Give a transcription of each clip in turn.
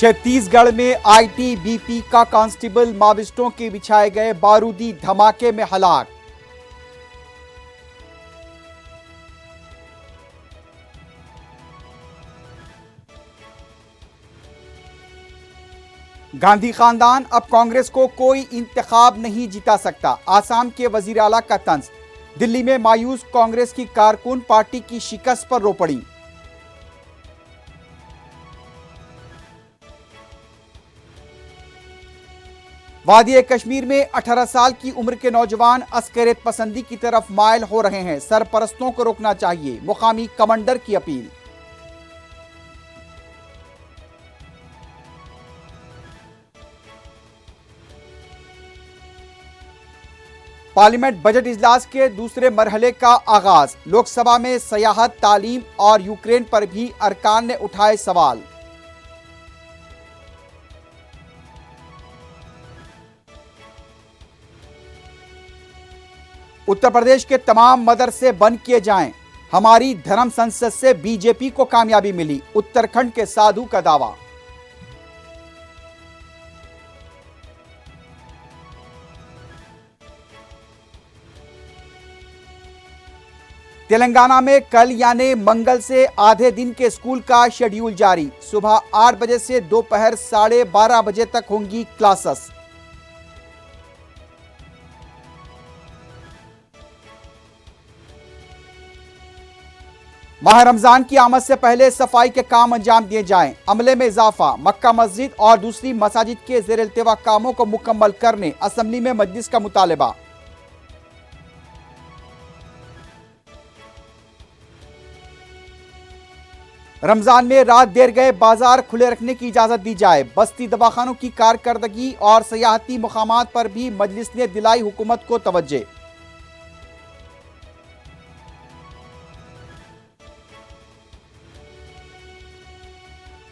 छत्तीसगढ़ में आईटीबीपी का कांस्टेबल माओवादियों के बिछाए गए बारूदी धमाके में हलाक। गांधी खानदान अब कांग्रेस को कोई इंतखाब नहीं जिता सकता, आसाम के वजीर आला का तंज। दिल्ली में मायूस कांग्रेस की कारकुन पार्टी की शिकस्त पर रो पड़ी। वादी कश्मीर में 18 साल की उम्र के नौजवान अस्करियत पसंदी की तरफ मायल हो रहे हैं, सरपरस्तों को रोकना चाहिए, मुकामी कमांडर की अपील। पार्लियामेंट बजट इजलास के दूसरे मरहले का आगाज। लोकसभा में सियाहत, तालीम और यूक्रेन पर भी अरकान ने उठाए सवाल। उत्तर प्रदेश के तमाम मदरसे बंद किए जाएं। हमारी धर्म संसद से बीजेपी को कामयाबी मिली, उत्तराखंड के साधु का दावा। तेलंगाना में कल यानी मंगल से आधे दिन के स्कूल का शेड्यूल जारी। सुबह 8 बजे से दोपहर 12:30 बजे तक होंगी क्लासेस। माह रमजान की आमद से पहले सफाई के काम अंजाम दिए जाएं। अमले में इजाफा। मक्का मस्जिद और दूसरी मसाजिद के ज़ेर इल्तिवा कामों को मुकम्मल करने असेंबली में मजलिस का मुतालबा। रमजान में रात देर गए बाजार खुले रखने की इजाजत दी जाए। बस्ती दवाखानों की कारकर्दगी और सयाहती मुकामात पर भी मजलिस ने दिलाई हुकूमत को तवज्जे।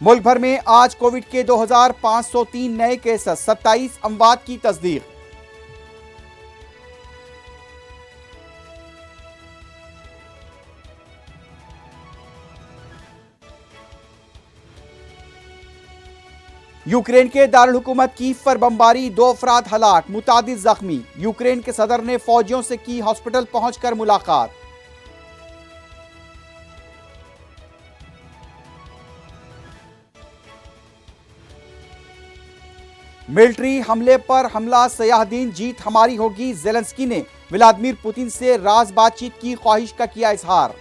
मुल्क भर में आज कोविड के 2503 नए केसेस, 27 अमवात की तस्दीक। यूक्रेन के दारुल हुकूमत कीव पर बमबारी, 2 अफराद हलाक, मुतादिद जख्मी। यूक्रेन के सदर ने फौजियों से की हॉस्पिटल पहुंचकर मुलाकात। मिलिट्री हमले पर हमला, सयाहदीन जीत हमारी होगी। ज़ेलेंस्की ने व्लादिमीर पुतिन से राज बातचीत की ख्वाहिश का किया इजहार।